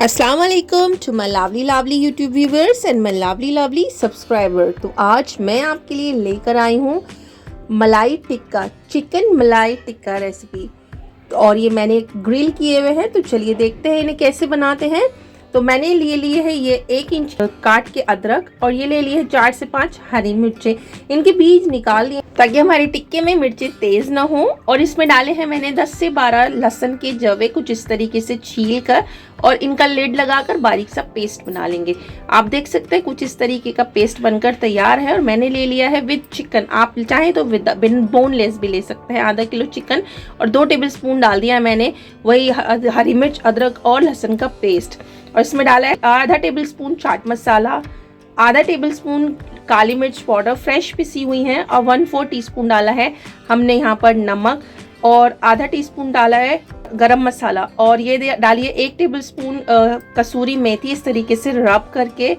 अस्सलाम वालेकुम to my lovely YouTube viewers and my lovely subscriber. तो आज मैं आपके लिए लेकर आई हूँ मलाई टिक्का, चिकन मलाई टिक्का रेसिपी। और ये मैंने ग्रिल किए हुए हैं, तो चलिए देखते हैं इन्हें कैसे बनाते हैं। तो मैंने लिए है ये 1 इंच काट के अदरक, और ये ले लिए 4 से 5 हरी मिर्चें। इनके बीज निकाल लिए ताकि हमारे टिक्के में मिर्चें तेज ना हो। और इसमें डाले हैं मैंने 10 से 12 लहसुन के जवे, कुछ इस तरीके से छील कर, और इनका लिड लगाकर बारीक सा पेस्ट बना लेंगे। आप देख सकते हैं कुछ इस तरीके का पेस्ट बनकर तैयार है। और मैंने ले लिया है विद चिकन, आप चाहें तो विद बोनलेस भी ले सकते हैं। आधा किलो चिकन और 2 टेबलस्पून डाल दिया मैंने वही हरी मिर्च, अदरक और लहसुन का पेस्ट। और इसमें डाला है आधा टेबलस्पून चाट मसाला, आधा टेबलस्पून काली मिर्च पाउडर फ्रेश पिसी हुई है, और 1/4 टीस्पून डाला है हमने यहाँ पर नमक, और आधा टीस्पून डाला है गरम मसाला। और ये डालिए 1 टेबलस्पून कसूरी मेथी, इस तरीके से रब करके।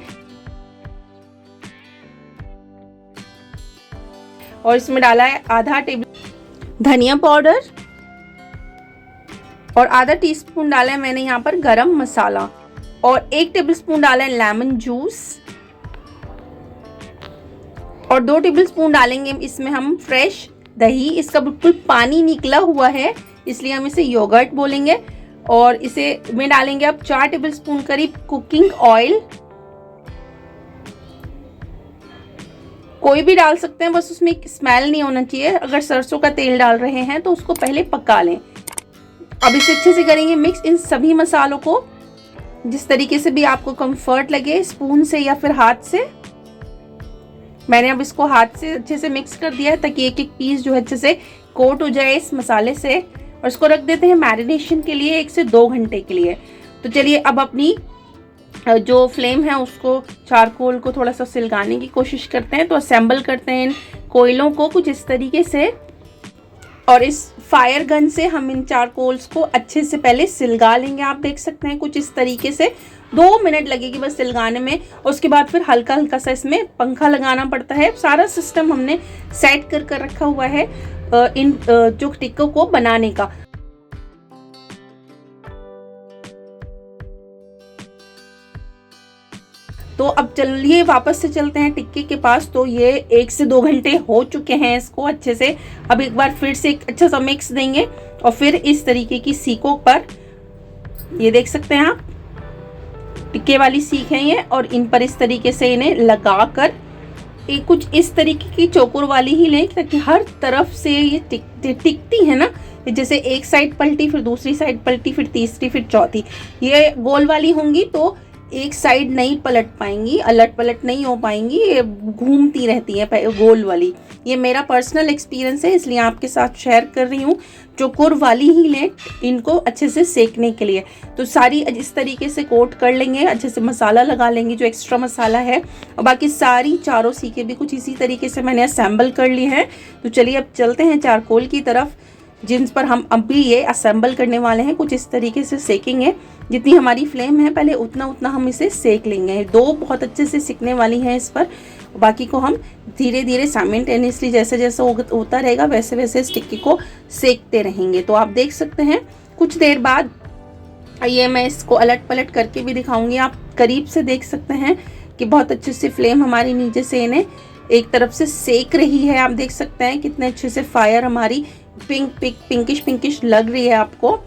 और इसमें डाला है आधा टेबल धनिया पाउडर, और आधा टीस्पून डाला है मैंने यहाँ पर गरम मसाला, और 1 टेबलस्पून डाला है लेमन जूस, और 2 टेबलस्पून डालेंगे इसमें हम फ्रेश दही। इसका बिल्कुल पानी निकला हुआ है, इसलिए हम इसे योगर्ट बोलेंगे। और इसे में डालेंगे अब 4 टेबलस्पून करीब कुकिंग ऑयल, कोई भी डाल सकते हैं, बस उसमें स्मेल नहीं होना चाहिए। अगर सरसों का तेल डाल रहे हैं तो उसको पहले पका लें। अब इसे अच्छे से करेंगे मिक्स इन सभी मसालों को, जिस तरीके से भी आपको कंफर्ट लगे, स्पून से या फिर हाथ से। मैंने अब इसको हाथ से अच्छे से मिक्स कर दिया है ताकि एक एक पीस जो है अच्छे से कोट हो जाए इस मसाले से। और इसको रख देते हैं मैरिनेशन के लिए 1 से 2 घंटे के लिए। तो चलिए अब अपनी जो फ्लेम है उसको, चारकोल को थोड़ा सा सिलगाने की कोशिश करते हैं। तो असेंबल करते हैं इन कोयलों को कुछ इस तरीके से, और इस फायर गन से हम इन चारकोल्स को अच्छे से पहले सिलगा लेंगे। आप देख सकते हैं कुछ इस तरीके से 2 मिनट लगेगी बस सिलगाने में। उसके बाद फिर हल्का हल्का सा इसमें पंखा लगाना पड़ता है। सारा सिस्टम हमने सेट कर रखा हुआ है इन जो टिक्कों को बनाने का। तो अब चलिए वापस से चलते हैं टिक्के के पास। तो ये 1 से 2 घंटे हो चुके हैं इसको अच्छे से। अब एक बार फिर से एक अच्छा सा मिक्स देंगे, और फिर इस तरीके की सीकों पर, ये देख सकते हैं आप टिक्के वाली सीख है ये, और इन पर इस तरीके से इन्हें लगाकर एक कुछ इस तरीके की चौकोर वाली ही लें ताकि हर तरफ से ये टिकती है ना। जैसे एक साइड पलटी, फिर दूसरी साइड पलटी, फिर तीसरी, फिर चौथी। ये गोल वाली होंगी तो एक साइड नहीं पलट पाएंगी, अलट पलट नहीं हो पाएंगी, ये घूमती रहती है गोल वाली। ये मेरा पर्सनल एक्सपीरियंस है, इसलिए आपके साथ शेयर कर रही हूँ। चौकोर वाली ही लें इनको अच्छे से सेकने के लिए। तो सारी इस तरीके से कोट कर लेंगे, अच्छे से मसाला लगा लेंगे जो एक्स्ट्रा मसाला है। और बाकी सारी चारों सीखे भी कुछ इसी तरीके से मैंने असेंबल कर ली हैं। तो चलिए अब चलते हैं चारकोल की तरफ, जिन पर हम अभी ये असेंबल करने वाले हैं। कुछ इस तरीके से सेकेंगे, जितनी हमारी फ्लेम है पहले उतना हम इसे सेक लेंगे। 2 बहुत अच्छे से सिकने वाली हैं इस पर, बाकी को हम धीरे धीरे साइमल्टेनियसली जैसे जैसे होता रहेगा वैसे वैसे इस टिक्की को सेकते रहेंगे। तो आप देख सकते हैं कुछ देर बाद ये मैं इसको अलट पलट करके भी दिखाऊंगी। आप करीब से देख सकते हैं कि बहुत अच्छे से फ्लेम हमारी नीचे से इन्हें एक तरफ से सेक रही है। आप देख सकते हैं कितने अच्छे से फायर हमारी पिंकिश लग रही है आपको।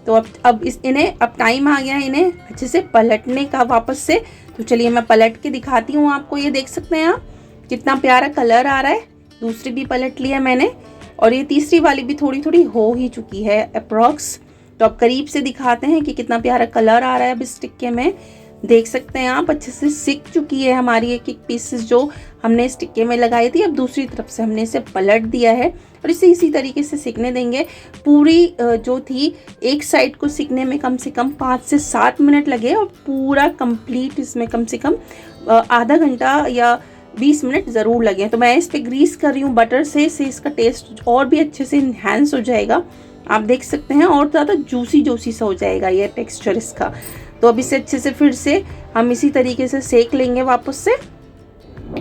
तो अब इन्हें अब टाइम आ गया है इन्हें अच्छे से पलटने का वापस से। तो चलिए मैं पलट के दिखाती हूँ आपको। ये देख सकते हैं आप कितना प्यारा कलर आ रहा है। दूसरी भी पलट लिया मैंने, और ये तीसरी वाली भी थोड़ी थोड़ी हो ही चुकी है अप्रॉक्स। तो अब करीब से दिखाते हैं कि कितना प्यारा कलर आ रहा है अब इस टिक्के में। देख सकते हैं आप अच्छे से सिक चुकी है हमारी एक एक पीसेस जो हमने इस टिक्के में लगाई थी। अब दूसरी तरफ से हमने इसे पलट दिया है, और इसे इसी तरीके से सिकने देंगे। पूरी जो थी एक साइड को सिकने में कम से कम 5 से 7 मिनट लगे, और पूरा कंप्लीट इसमें कम से कम आधा घंटा या 20 मिनट ज़रूर लगे। तो मैं इस पर ग्रीस कर रही हूँ बटर से, इससे इसका टेस्ट और भी अच्छे से इन्हेंस हो जाएगा। आप देख सकते हैं और ज़्यादा जूसी सा हो जाएगा ये टेक्स्चर इसका। तो अब इसे अच्छे से फिर से हम इसी तरीके से सेक लेंगे वापस से,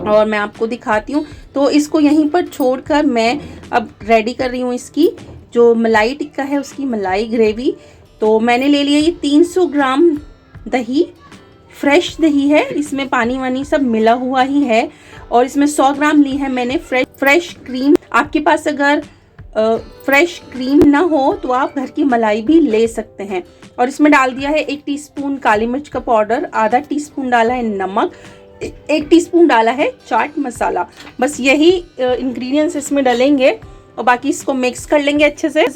और मैं आपको दिखाती हूँ। तो इसको यहीं पर छोड़कर मैं अब रेडी कर रही हूँ इसकी जो मलाई टिक्का है उसकी मलाई ग्रेवी। तो मैंने ले लिया ये 300 ग्राम दही फ्रेश दही है, इसमें पानी वानी सब मिला हुआ ही है। और इसमें 100 ग्राम ली है मैंने फ्रेश क्रीम। आपके पास अगर फ्रेश क्रीम ना हो तो आप घर की मलाई भी ले सकते हैं। और इसमें डाल दिया है 1 टीस्पून काली मिर्च का पाउडर, आधा टीस्पून डाला है नमक, 1 टीस्पून डाला है चाट मसाला। बस यही इंग्रेडिएंट्स इसमें डालेंगे और बाकी इसको मिक्स कर लेंगे अच्छे से।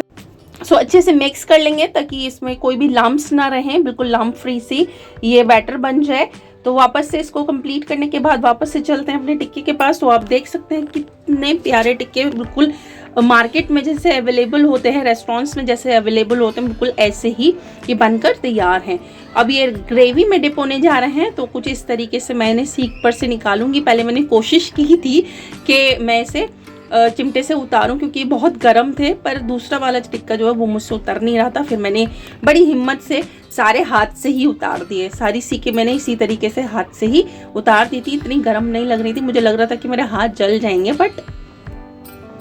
अच्छे से मिक्स कर लेंगे ताकि इसमें कोई भी लम्प्स ना रहें, बिल्कुल लम्प फ्री सी ये बैटर बन जाए। तो वापस से इसको कंप्लीट करने के बाद वापस से चलते हैं अपने टिक्के के पास। तो आप देख सकते हैं कितने प्यारे टिक्के बिल्कुल मार्केट में जैसे अवेलेबल होते हैं, रेस्टोरेंट्स में जैसे अवेलेबल होते हैं, बिल्कुल ऐसे ही ये बनकर तैयार हैं। अब ये ग्रेवी में डिप होने जा रहे हैं, तो कुछ इस तरीके से मैंने सीख पर से निकालूंगी। पहले मैंने कोशिश की थी कि मैं इसे चिमटे से उतारूं क्योंकि बहुत गर्म थे, पर दूसरा वाला टिक्का जो है वो मुझसे उतर नहीं रहा था। फिर मैंने बड़ी हिम्मत से सारे हाथ से ही उतार दिए। सारी सीखे मैंने इसी तरीके से हाथ से ही उतार दी थी। इतनी गर्म नहीं लग रही थी, मुझे लग रहा था कि मेरे हाथ जल जाएंगे, बट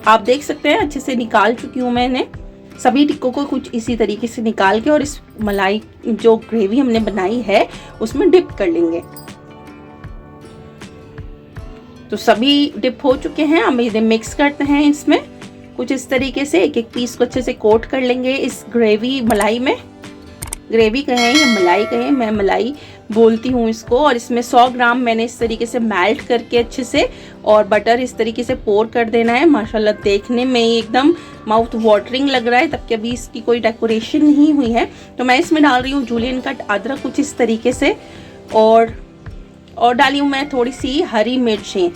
आप देख सकते हैं अच्छे से निकाल चुकी हूँ मैंने सभी टिक्कों को कुछ इसी तरीके से निकाल के। और इस मलाई जो ग्रेवी हमने बनाई है उसमें डिप कर लेंगे। तो सभी डिप हो चुके हैं, हम इन्हें मिक्स करते हैं। इसमें कुछ इस तरीके से एक एक पीस को अच्छे से कोट कर लेंगे इस ग्रेवी मलाई में। ग्रेवी कहें या मलाई कहें, मैं मलाई बोलती हूँ इसको। और इसमें 100 ग्राम मैंने इस तरीके से मेल्ट करके अच्छे से और बटर इस तरीके से पोर कर देना है। माशाल्लाह देखने में एकदम माउथ वाटरिंग लग रहा है, तब कि अभी इसकी कोई डेकोरेशन नहीं हुई है। तो मैं इसमें डाल रही हूँ जूलियन कट अदरक कुछ इस तरीके से, और डाली हूँ मैं थोड़ी सी हरी मिर्चें।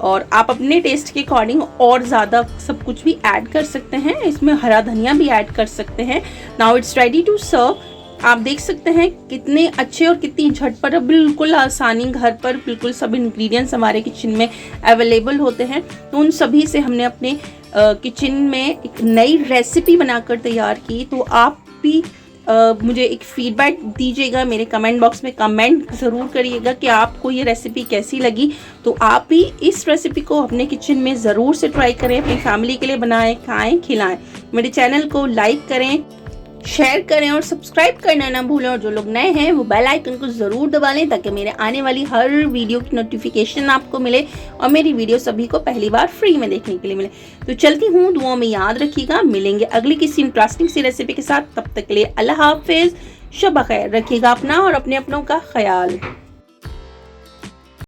और आप अपने टेस्ट के अकॉर्डिंग और ज़्यादा सब कुछ भी ऐड कर सकते हैं, इसमें हरा धनिया भी ऐड कर सकते हैं। Now it's ready to serve. आप देख सकते हैं कितने अच्छे और कितनी झटपट, बिल्कुल आसानी, घर पर बिल्कुल सब इंग्रेडिएंट्स हमारे किचन में अवेलेबल होते हैं। तो उन सभी से हमने अपने किचन में एक नई रेसिपी बनाकर तैयार की। तो आप भी मुझे एक फीडबैक दीजिएगा, मेरे कमेंट बॉक्स में कमेंट ज़रूर करिएगा कि आपको ये रेसिपी कैसी लगी। तो आप भी इस रेसिपी को अपने किचन में ज़रूर से ट्राई करें, अपनी फैमिली के लिए बनाएं, खाएं, खिलाएं। मेरे चैनल को लाइक करें, शेयर करें और सब्सक्राइब करना ना भूलें। और जो लोग नए हैं वो बेल आइकन को ज़रूर दबा लें ताकि मेरे आने वाली हर वीडियो की नोटिफिकेशन आपको मिले और मेरी वीडियो सभी को पहली बार फ्री में देखने के लिए मिले। तो चलती हूँ, दुआओं में याद रखिएगा। मिलेंगे अगली किसी इंटरेस्टिंग सी रेसिपी के साथ, तब तक के लिए अल्लाह हाफिज़। शब खैर, रखिएगा अपना और अपने अपनों का ख्याल।